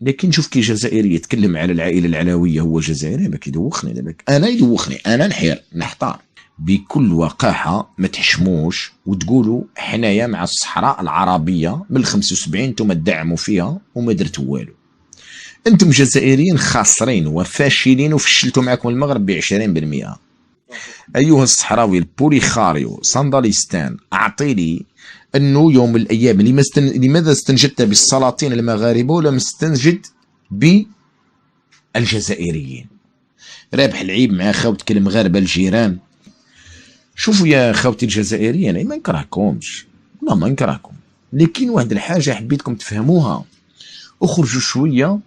لكن شوف كي جزائري يتكلم على العائله العلويه هو جزائري ما كيدوخني دابا، انا يدوخني، انا نحير نحتار بكل وقاحه. ما تحشموش وتقولوا حنايا مع الصحراء العربيه من 75 انتم تدعموا فيها وما درتوا والو. انتم جزائريين خاسرين وفاشلين وفشلتوا معكم المغرب ب 20%. ايها الصحراوي البوليخاريو صنداليستان، اعطيني انه يوم من الايام لماذا استنجدت بالسلاطين المغاربه ولم استنجد بالجزائريين؟ رابح العيب مع خوتك المغاربه الجيران. شوفوا يا خوتي الجزائريين، انا ما نكرهكمش، لا ما نكرهكم، لكن واحد الحاجه حبيتكم تفهموها، اخرجوا شويه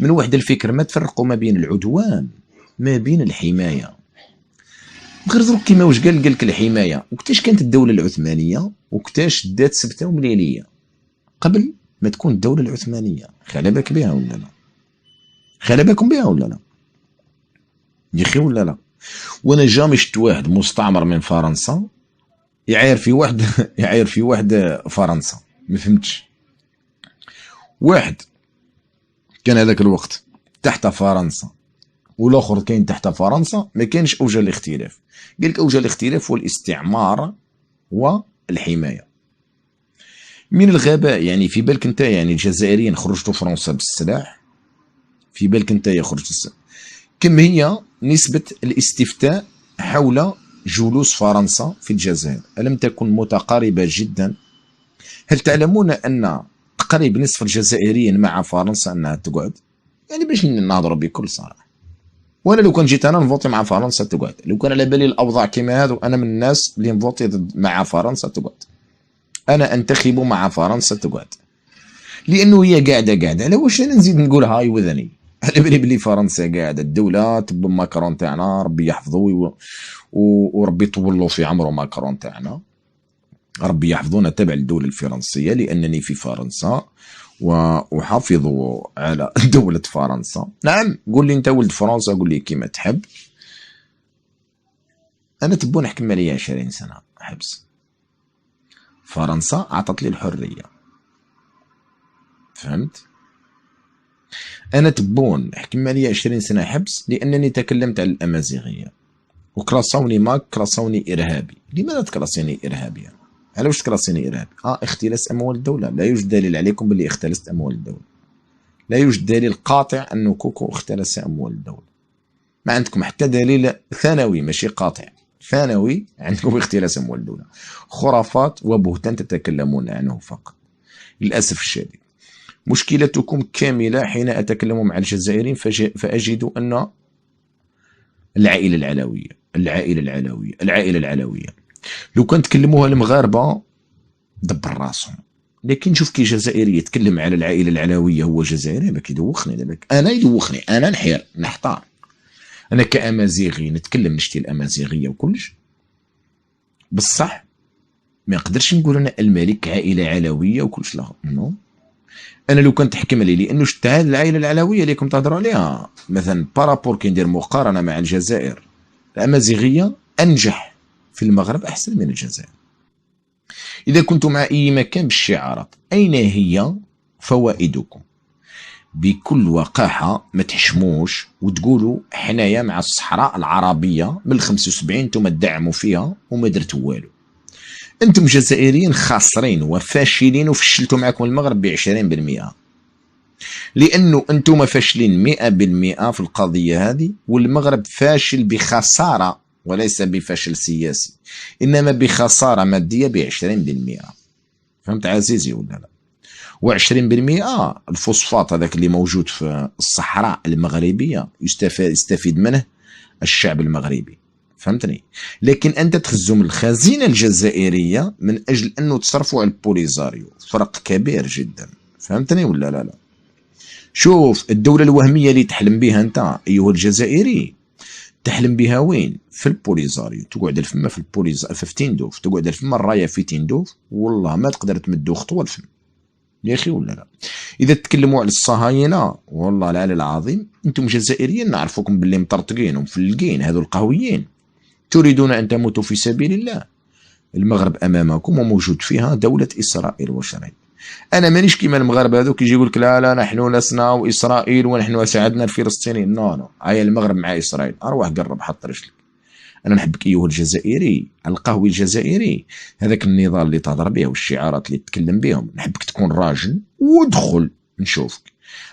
من واحد الفكر، ما تفرقوا ما بين العدوان ما بين الحمايه. غير دروك كيما واش قال لك الحمايه، وقتاش كانت الدوله العثمانيه وقتاش دات سبته ومليليه قبل ما تكون الدوله العثمانيه. خلا بالك بها ولا لا؟ خلا بالكم بها ولا لا يا اخي ولا لا؟ وانا جامي شفت واحد مستعمر من فرنسا يعاير في واحد يعاير في واحد فرنسا، ما فهمتش. واحد كان هذاك الوقت تحت فرنسا والاخر كاين تحت فرنسا، ما كانش اوجه الاختلاف. قال لك اوجه الاختلاف هو الاستعمار والحمايه. من الغباء يعني، في بالك انت يعني الجزائريين خرجتوا فرنسا بالسلاح؟ في بالك انت خرجت السلاح؟ كم هي نسبه الاستفتاء حول جلوس فرنسا في الجزائر؟ الم تكن متقاربه جدا؟ هل تعلمون ان تقريبا نصف الجزائريين مع فرنسا انها تقعد؟ يعني باش نهضروا بكل صراحه، وانا لو كان جيت انا نفوتي مع فرنسا تقعد. لو كان على بالي الاوضاع كيما هذو، انا من الناس اللي نفوتي مع فرنسا تقعد، انا انتخب مع فرنسا تقعد، لانه هي قاعده. على واش انا نزيد نقول هاي وذني؟ على بالي بلي فرنسا قاعده، الدوله تبع ماكرون تاعنا ربي يحفظه وربي يطول له في عمره ماكرون تاعنا، ربي يحفظونا تبع الدوله الفرنسيه، لانني في فرنسا وحافظ على دولة فرنسا. نعم قول لي انت ولد فرنسا، قول لي كيما تحب. انا تبون نحكم عليا 20 سنة حبس، فرنسا عطت لي الحرية، فهمت؟ انا تبون نحكم عليا 20 سنة حبس لانني تكلمت عن الامازيغية وكراسوني ماك، كراسوني ارهابي. لماذا تكراسيني ارهابيا؟ على واش تكراسيني ارهابي؟ اختلاس اموال الدولة. لا يوجد دليل عليكم باللي اختلست اموال الدولة، لا يوجد دليل قاطع أن كوكو اختلس أموال الدولة. ما عندكم حتى دليل ثانوي ماشي قاطع، ثانوي عندكم اختلاس أموال الدولة. خرافات وبهتان تتكلمون عنه فقط للأسف الشديد. مشكلتكم كاملة حين أتكلم مع الجزائريين فأجد أن العائلة العلوية لو كان تكلموها المغاربة دبر راسهم. لكن شوف كي جزائري يتكلم على العائله العلويه هو جزائري ما كيدوخني دابا، انا يدوخني، انا نحير نحتار. انا كامازيغي نتكلم نشتي الامازيغيه وكلش، بصح ما نقدرش نقول انا الملك عائله علويه وكلش. لا نو، انا لو كنت تحكم لي، لانه شفت هذه العائله العلويه اللي كنت تهضروا عليها مثلا بارابور كي ندير مقارنه مع الجزائر، الامازيغيه انجح في المغرب احسن من الجزائر. إذا كنتم مع أي مكان بالشعارات، أين هي فوائدكم؟ بكل وقاحة ما تحشموش وتقولوا حنايا مع الصحراء العربية من 75 انتم تدعموا فيها وما درتوا والو. انتم جزائريين خاسرين وفاشلين وفشلتوا معكم المغرب ب 20%، لأنه انتم فاشلين 100% في القضية هذه، والمغرب فاشل بخسارة وليس بفشل سياسي، إنما بخسارة مادية ب 20%. فهمت عزيزي ولا لا؟ و20% الفوسفات هذاك اللي موجود في الصحراء المغربية يستفيد منه الشعب المغربي، فهمتني؟ لكن أنت تخزو من الخزينة الجزائرية من أجل أنه تصرفوا على البوليزاريو، فرق كبير جدا، فهمتني ولا لا؟ شوف الدولة الوهمية اللي تحلم بها أنت أيها الجزائري، تحلم بها وين؟ في البوليزاريو. تقعد الفما في البوليزاريو في تندوف، تقعد الفما الرايه في تندوف، والله ما تقدر تمدو خطوه الفم يا اخي ولا لا؟ اذا تكلموا على الصهاينه والله العلي العظيم، انتم جزائريين نعرفكم باللي مطرطقين ومفلقين، هذو القهويين تريدون ان تموتوا في سبيل الله. المغرب امامكم وموجود فيها دوله اسرائيل وشرعي. انا مانيش كيما المغاربه هذوك يجي يقول لك لا لا نحن لسنا واسرائيل ونحن ساعدنا الفلسطينيين. نو نو، هيا المغرب مع اسرائيل، اروح قرب حط رجلك. انا نحبك ايها الجزائري القهوي الجزائري، هذاك النضال اللي تهضر به والشعارات اللي تتكلم بهم، نحبك تكون راجل وادخل نشوفك.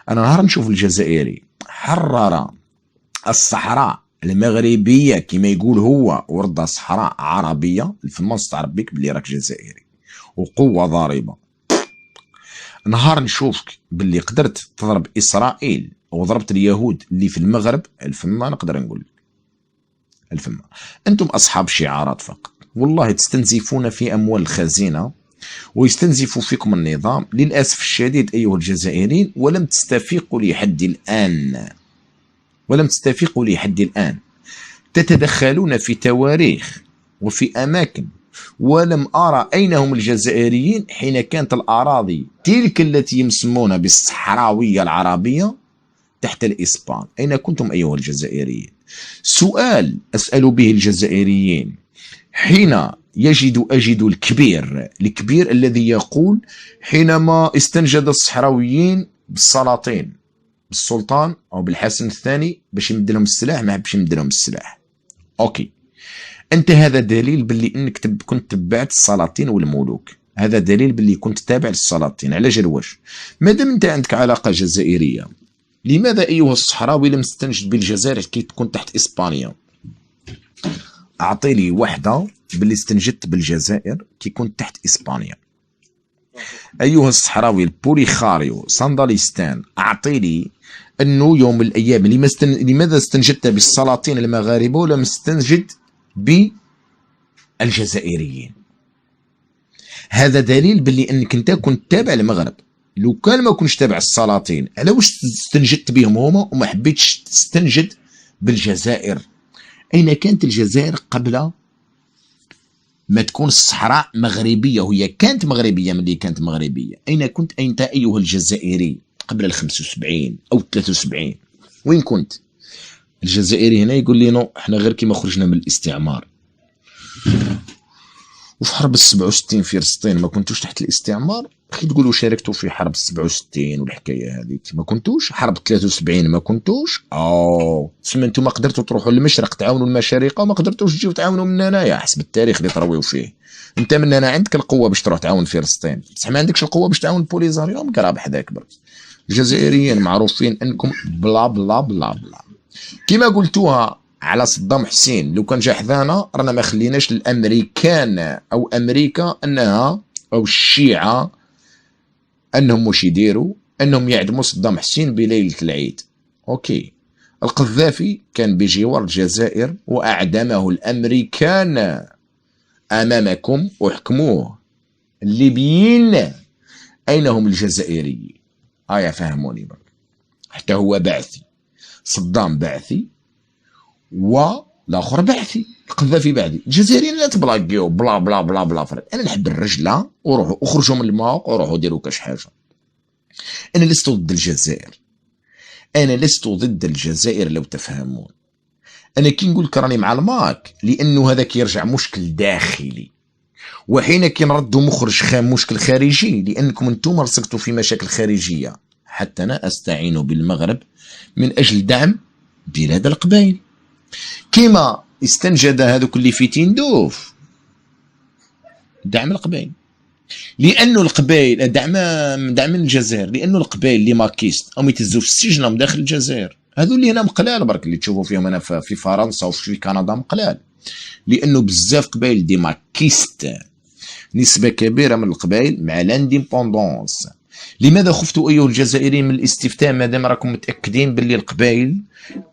انا نهار نشوف الجزائري حرر الصحراء المغربيه كما يقول هو ورد صحراء عربيه، الفما نستعرف بك بلي راك جزائري وقوه ضاربه. نهار نشوفك باللي قدرت تضرب اسرائيل وضربت اليهود اللي في المغرب، الفما نقدر نقول لك الفما انتم اصحاب شعارات فقط، والله تستنزفون في اموال الخزينه ويستنزف فيكم النظام للاسف الشديد ايها الجزائريين، ولم تستفيقوا لحد الان، ولم تستفيقوا لحد الان. تتدخلون في تواريخ وفي اماكن، ولم ارى اين هم الجزائريين حين كانت الاراضي تلك التي يسمونها بالصحراويه العربيه تحت الاسبان. اين كنتم ايها الجزائريين؟ سؤال اسال به الجزائريين حين اجد الكبير الذي يقول حينما استنجد الصحراويين بالسلاطين بالسلطان او بالحسن الثاني باش يمد لهم السلاح، ما حبش يمد لهم السلاح. اوكي، انت هذا دليل باللي انك كنت تبعت السلاطين والملوك، هذا دليل باللي كنت تابع للسلاطين. على جلواش مادام انت عندك علاقه جزائريه، لماذا ايها الصحراوي لم تستنجد بالجزائر كي تكون تحت اسبانيا؟ اعطي لي وحده باللي استنجدت بالجزائر كي كنت تحت اسبانيا. ايها الصحراوي البوليخاريو صنداليستان، اعطي لي انه يوم من الايام لماذا استنجدت بالسلاطين المغاربه ولم استنجد بالجزائريين؟ هذا دليل باللي انك انت كنت تابع المغرب. لو كان ما كنتش تابع السلاطين، على واش استنجدت بهم هما وما حبيتش تستنجد بالجزائر؟ اين كانت الجزائر قبل ما تكون الصحراء مغربيه؟ وهي كانت مغربيه ملي كانت مغربيه. اين كنت انت ايها الجزائري قبل ال 75 او 73؟ وين كنت؟ الجزائري هنا يقول لي نو احنا غير كيما خرجنا من الاستعمار. وفي حرب 67 في فلسطين ما كنتوش تحت الاستعمار؟ اخي تقولوا شاركتوا في حرب 67 والحكايه هذيك، ما كنتوش؟ حرب 73 ما كنتوش؟ تسمى انتم ما قدرتوا تروحوا للمشرق تعاونوا المشارقه وما قدرتوش تجيو تعاونوا من هنايا حسب التاريخ اللي ترويو فيه. انت من هنا عندك القوه باش تروح تعاون فلسطين، بصح ما عندكش القوه باش تعاون بوليزاريو. مقراب حداك برك. الجزائريين معروفين انكم بلا بلا بلا بلا كما قلتوها على صدام حسين. لو كان جا حذانا رانا ما خليناش الامريكان او امريكا انها او الشيعه انهم واش يديروا، انهم يعدموا صدام حسين بليله العيد. اوكي، القذافي كان بجوار الجزائر واعدمه الامريكان امامكم وحكموه. الليبيين اين هم الجزائريين؟ يا فهموني برك. حتى هو بعثي، صدام بعثي والاخر بعثي، القذافي بعثي. الجزائريين لا تبلاقيو بلا بلا بلا بلا فرد. انا نحب الرجله وروحوا اخرجوا من الماوق وروحوا ديروا كاش حاجه. انا لست ضد الجزائر، انا لست ضد الجزائر لو تفهمون. انا كي نقول لك راني مع الماك لانه هذاك يرجع مشكل داخلي، وحين كي نردوا مشكل خارجي لانكم انتم رسقتوا في مشاكل خارجيه. حتى انا استعين بالمغرب من اجل دعم بلاد القبائل كما استنجد هذوك اللي في تندوف دعم القبائل، لانه القبائل دعم الجزائر، لانه القبائل اللي ماكيست او يتزوا في السجن داخل الجزائر. هذو اللي هنا مقلال برك اللي تشوفوا فيهم هنا في فرنسا وفي كندا مقلال، لانه بزاف قبائل دي ماكيست، نسبه كبيره من القبائل مع لانديبوندونس. لماذا خفتوا ايها الجزائريين من الاستفتاء مادام راكم متاكدين باللي القبائل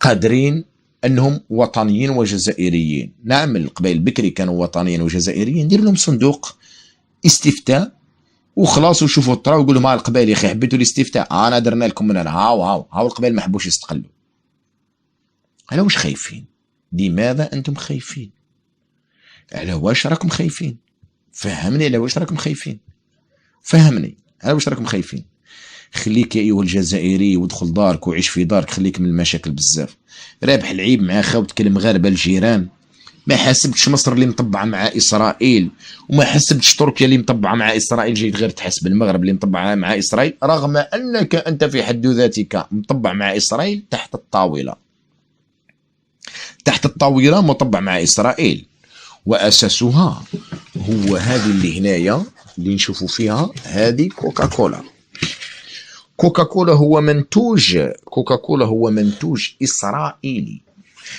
قادرين انهم وطنيين وجزائريين؟ نعم، القبائل بكري كانوا وطنيين وجزائريين. دير لهم صندوق استفتاء وخلاص وشوفوا الطرا ويقولوا مع القبائل يا اخي حبيتوا الاستفتاء انا درنا لكم من هنا، هاو القبائل ما حبوش يستقلوا. على واش خايفين؟ لماذا انتم خايفين؟ على واش راكم خايفين؟ فهمني على واش راكم خايفين، فهمني على واش راكم خايفين. خليك يا ايها الجزائري وادخل دارك وعيش في دارك، خليك من المشاكل بزاف. رابح العيب مع خاوتك المغاربه الجيران ما حاسبتش مصر اللي مطبعه مع اسرائيل، وما حسبتش تركيا اللي مطبعه مع اسرائيل، جيت غير تحسب المغرب اللي مطبعه مع اسرائيل، رغم انك انت في حد ذاتك مطبع مع اسرائيل تحت الطاوله، تحت الطاوله مطبع مع اسرائيل، واساسها هو هذه اللي هنايا اللي نشوفوا فيها هذه كوكاكولا. كوكاكولا هو منتوج اسرائيلي،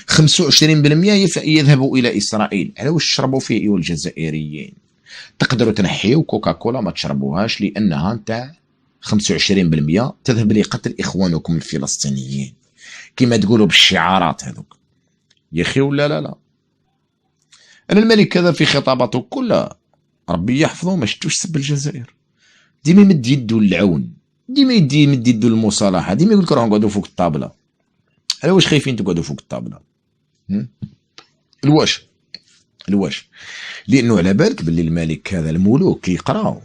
25% يذهب الى اسرائيل. على واش تشربوا فيه ايها الجزائريين؟ تقدروا تنحيوا كوكاكولا ما تشربوهاش لانها نتاع 25% تذهب لقتل اخوانكم الفلسطينيين كما تقولوا بالشعارات هذوك يا اخي. ولا لا انا الملك هذا في خطاباته كلها ربي يحفظه ما شفتوش سب الجزائر، ديما يمد يدو للعون، ديما يمد يدو للمصالحه، ديما يقول لك راهم نقعدوا فوق الطابله. على واش خايفين تقعدوا فوق الطابله؟ الواش لانه على بالك باللي الملك هذا الملوك يقراو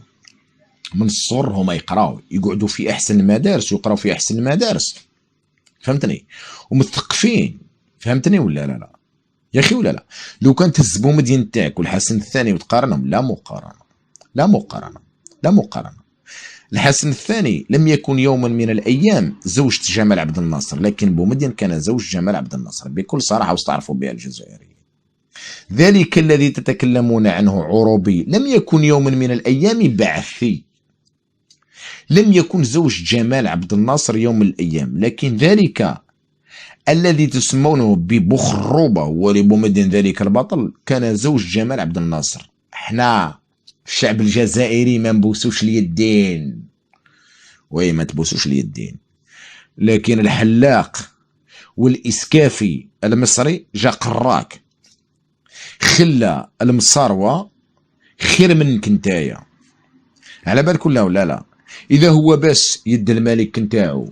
من الصغر، هما يقراو يقعدوا في احسن المدارس ويقراو في احسن المدارس، فهمتني؟ ومثقفين، فهمتني ولا لا يا اخي؟ ولا لا لو كان تهزبوا مدين تاعك والحسن الثاني وتقارنهم، لا مقارنه. الحسن الثاني لم يكن يوما من الايام زوجة جمال عبد الناصر، لكن بومدين كان زوج جمال عبد الناصر بكل صراحه واستعرفوا بها الجزائريين. ذلك الذي تتكلمون عنه عروبي لم يكن يوما من الايام بعثي، لم يكن زوج جمال عبد الناصر يوم من الايام، لكن ذلك الذي تسمونه ببخروبه ولبومدين ذلك البطل كان زوج جمال عبد الناصر. احنا الشعب الجزائري ما نبوسوش اليدين، ما تبوسوش اليدين، لكن الحلاق والإسكافي المصري جا قراك خلى المصاروة خير منك نتايا، على بالك ولا لا؟ إذا هو بس يد الملك نتاعو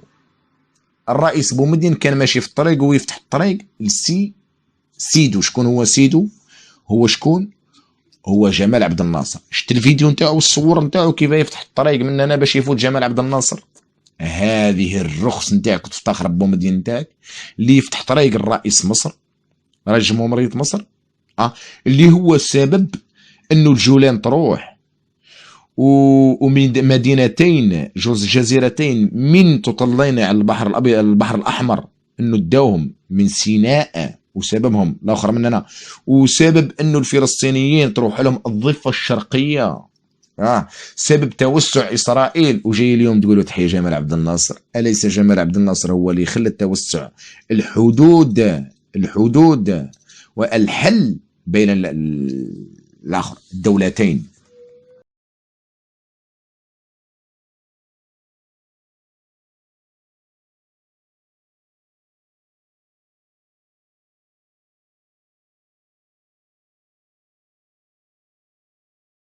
الرئيس بومدين كان ماشي في الطريق ويفتح الطريق سيدو. شكون هو سيدو؟ هو شكون؟ هو جمال عبد الناصر. شفت الفيديو نتاعو والصور نتاعو كيف يفتح الطريق من هنا باش يفوت جمال عبد الناصر؟ هذه الرخص نتاعك وتفتخر بومدين نتاعك اللي يفتح طريق الرئيس مصر، رئيس جمهورية مصر، اللي هو السبب انه الجولان تروح ومن مدينتين جزيرتين من تطلين على البحر الابيض البحر الاحمر انه داوهم من سيناء، وسببهم الاخر مننا، وسبب انه الفلسطينيين تروح لهم الضفه الشرقيه، سبب توسع اسرائيل. وجاي اليوم تقولوا تحية جمال عبد الناصر؟ اليس جمال عبد الناصر هو اللي خلى التوسع الحدود والحل بين الاخر الدولتين؟